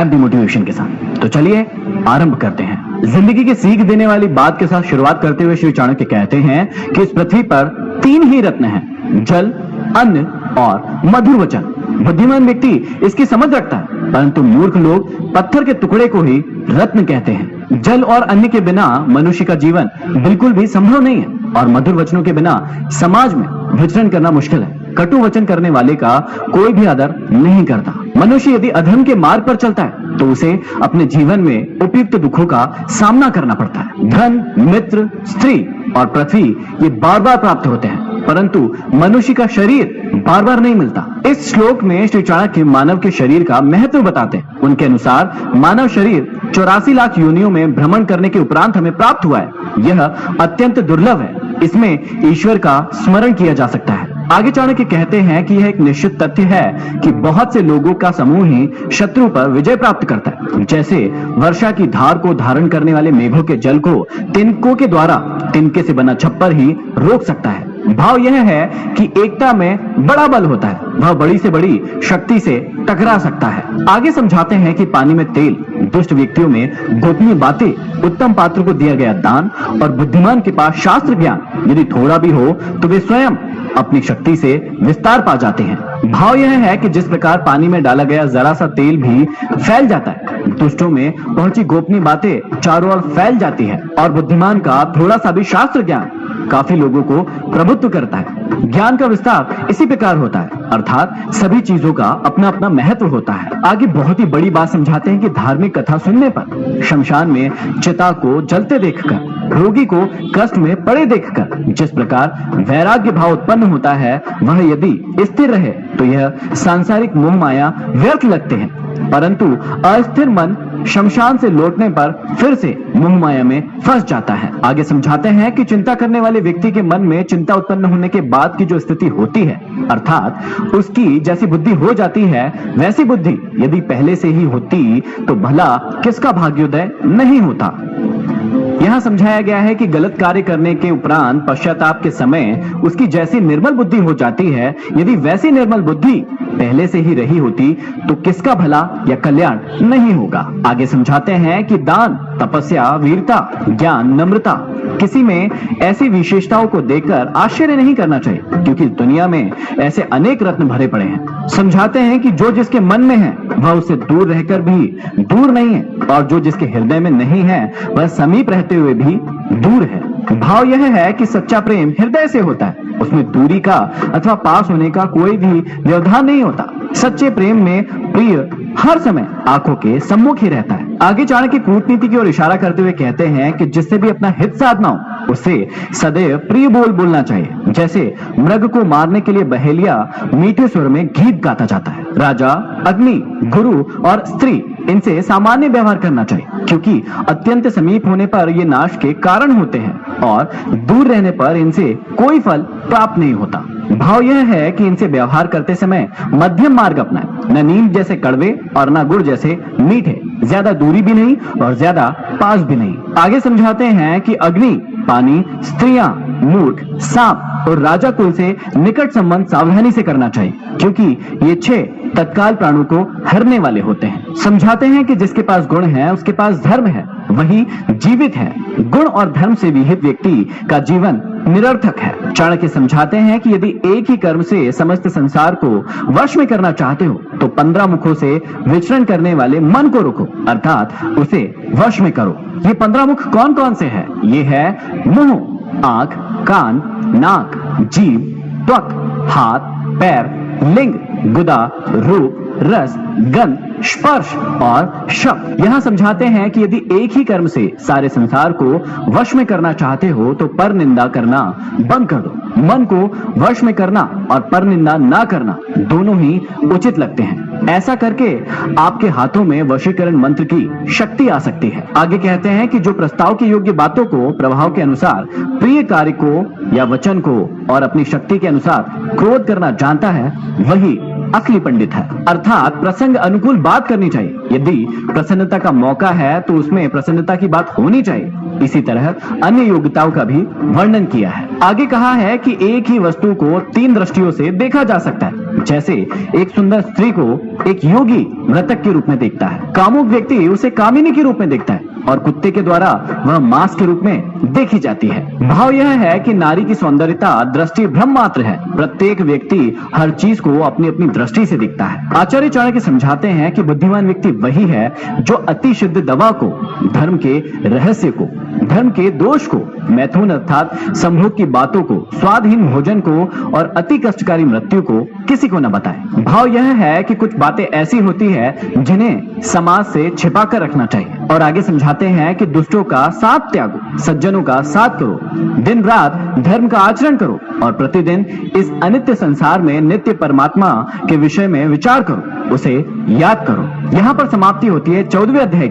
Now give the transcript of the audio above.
गायब डिमोटिवेशन के साथ। तो चलिए आरंभ करते हैं। जिंदगी की सीख देने वाली बात के साथ शुरुआत करते हुए श्री चाणक्य कहते हैं कि इस पृथ्वी पर 3 ही रत्न हैं, जल, अन्न और मधुर वचन। बुद्धिमान व्यक्ति इसकी समझ रखता है, परंतु मूर्ख लोग पत्थर के टुकड़े को ही रत्न कहते हैं। जल और अन्न के बिना मनुष्य का जीवन बिल्कुल भी संभव नहीं है और मधुर वचनों के बिना समाज में विचरण करना मुश्किल है। कटु वचन करने वाले का कोई भी आदर नहीं करता। मनुष्य यदि अधर्म के मार्ग पर चलता है तो उसे अपने जीवन में उपयुक्त दुखों का सामना करना पड़ता है। धन, मित्र, स्त्री और पृथ्वी ये बार बार प्राप्त होते हैं, परंतु मनुष्य का शरीर बार बार नहीं मिलता। इस श्लोक में श्री चाणक्य मानव के शरीर का महत्व बताते हैं। उनके अनुसार मानव शरीर 84 लाख योनियों में भ्रमण करने के उपरांत हमें प्राप्त हुआ है। यह अत्यंत दुर्लभ है। इसमें ईश्वर का स्मरण किया जा सकता है। आगे चाणक्य कहते हैं कि यह एक निश्चित तथ्य है कि बहुत से लोगों का समूह ही शत्रु पर विजय प्राप्त करता है। जैसे वर्षा की धार को धारण करने वाले मेघों के जल को तिनकों के द्वारा तिनके से बना छप्पर ही रोक सकता है। भाव यह है कि एकता में बड़ा बल होता है, वह बड़ी से बड़ी शक्ति से टकरा सकता है। आगे समझाते हैं कि पानी में तेल, दुष्ट व्यक्तियों में गोपनीय बातें, उत्तम पात्र को दिया गया दान और बुद्धिमान के पास शास्त्र ज्ञान यदि थोड़ा भी हो तो वे स्वयं अपनी शक्ति से विस्तार पा जाते हैं। भाव यह है कि जिस प्रकार पानी में डाला गया जरा सा तेल भी फैल जाता है, दुष्टों में पहुंची गोपनीय बातें चारों ओर फैल जाती है और बुद्धिमान का थोड़ा सा भी शास्त्र ज्ञान काफी लोगों को प्रभुत्व करता है। ज्ञान का विस्तार इसी प्रकार होता है, अर्थात सभी चीजों का अपना अपना महत्व होता है। आगे बहुत ही बड़ी बात समझाते हैं कि धार्मिक कथा सुनने पर, शमशान में चिता को जलते देखकर, रोगी को कष्ट में पड़े देखकर जिस प्रकार वैराग्य भाव उत्पन्न होता है, वह यदि स्थिर रहे तो यह सांसारिक मोह माया व्यर्थ लगते हैं, परंतु अस्थिर मन शमशान से लौटने पर फिर से मोह माया में फंस जाता है। आगे समझाते हैं कि चिंता करने वाले व्यक्ति के मन में चिंता उत्पन्न होने के बाद की जो स्थिति होती है, अर्थात उसकी जैसी बुद्धि हो जाती है, वैसी बुद्धि यदि पहले से ही होती तो भला किसका भाग्योदय नहीं होता। यहाँ समझाया गया है कि गलत कार्य करने के उपरांत पश्चाताप के समय उसकी जैसी निर्मल बुद्धि हो जाती है, यदि वैसी निर्मल बुद्धि पहले से ही रही होती तो किसका भला या कल्याण नहीं होगा। आगे समझाते हैं कि दान, तपस्या, वीरता, ज्ञान, नम्रता, किसी में ऐसी विशेषताओं को देखकर आश्चर्य नहीं करना चाहिए, क्योंकि दुनिया में ऐसे अनेक रत्न भरे पड़े हैं। समझाते हैं कि जो जिसके मन में है वह उससे दूर रहकर भी दूर नहीं है, और जो जिसके हृदय में नहीं है वह समीप रहते हुए भी दूर है। भाव यह है कि सच्चा प्रेम हृदय से होता है, उसमें दूरी का अथवा पास होने का कोई भी व्यवधान नहीं होता। सच्चे प्रेम में प्रिय हर समय आंखों के सम्मुख ही रहता है। आगे चाणक्य कूटनीति की ओर इशारा करते हुए कहते हैं कि जिससे भी अपना हित साधना हो उसे सदैव प्रिय बोल बोलना चाहिए। जैसे मृग को मारने के लिए बहेलिया मीठे स्वर में गीत गाता जाता है। राजा, अग्नि, गुरु और स्त्री, इनसे सामान्य व्यवहार करना चाहिए, क्योंकि अत्यंत समीप होने पर ये नाश के कारण होते हैं और दूर रहने पर इनसे कोई फल प्राप्त नहीं होता। भाव यह है कि इनसे व्यवहार करते समय मध्यम मार्ग अपनाएं, न नीम जैसे कड़वे और न गुड़ जैसे मीठे, ज्यादा दूरी भी नहीं और ज्यादा पास भी नहीं। आगे समझाते हैं कि अग्नि, पानी, स्त्रियां, मूर्ख, सांप और राजा कुल से निकट संबंध सावधानी से करना चाहिए, क्योंकि ये 6 तत्काल प्राणों को हरने वाले होते हैं। समझाते हैं कि जिसके पास गुण है उसके पास धर्म है, वही जीवित है। गुण और धर्म से विहित व्यक्ति का जीवन निरर्थक है। चाणक्य समझाते हैं कि यदि एक ही कर्म से समस्त संसार को वश में करना चाहते हो तो 15 मुखों से विचरण करने वाले मन को रोको, अर्थात उसे वश में करो। ये 15 मुख कौन कौन से हैं? ये है मुंह, आंख, कान, नाक, जीभ, त्वक, हाथ, पैर, लिंग, गुदा, रूप, रस, गंध, स्पर्श और शब्द। यहाँ समझाते हैं कि यदि एक ही कर्म से सारे संसार को वश में करना चाहते हो तो पर निंदा करना बंद कर दो। मन को वश में करना और पर निंदा ना करना दोनों ही उचित लगते हैं। ऐसा करके आपके हाथों में वशीकरण मंत्र की शक्ति आ सकती है। आगे कहते हैं कि जो प्रस्ताव के योग्य बातों को प्रभाव के अनुसार, प्रिय कार्य को या वचन को और अपनी शक्ति के अनुसार क्रोध करना जानता है, वही असली पंडित है। अर्थात प्रसंग अनुकूल बात करनी चाहिए। यदि प्रसन्नता का मौका है तो उसमें प्रसन्नता की बात होनी चाहिए। इसी तरह अन्य योग्यताओं का भी वर्णन किया है। आगे कहा है कि एक ही वस्तु को 3 दृष्टियों से देखा जा सकता है। जैसे एक सुंदर स्त्री को एक योगी मृतक के रूप में देखता है, कामुक व्यक्ति उसे कामिनी के रूप में देखता है और कुत्ते के द्वारा वह मांस के रूप में देखी जाती है। भाव यह है कि नारी की सौंदर्यता दृष्टि भ्रम मात्र है। प्रत्येक व्यक्ति हर चीज को अपनी अपनी दृष्टि से देखता है। आचार्य चाणक्य समझाते हैं कि बुद्धिमान व्यक्ति वही है जो अति शुद्ध दवा को, धर्म के रहस्य को, धर्म के दोष को, मैथुन अर्थात संभोग की बातों को, स्वादहीन भोजन को और अति कष्टकारी मृत्यु को किसी को न बताए। भाव यह है कि कुछ बातें ऐसी होती है जिन्हें समाज से छिपा कर रखना चाहिए। और आगे समझाते हैं कि दुष्टों का साथ त्यागो, सज्जनों का साथ करो, दिन रात धर्म का आचरण करो और प्रतिदिन इस अनित्य संसार में नित्य परमात्मा के विषय में विचार करो, उसे याद करो। यहाँ पर समाप्ति होती है 14वें अध्याय की।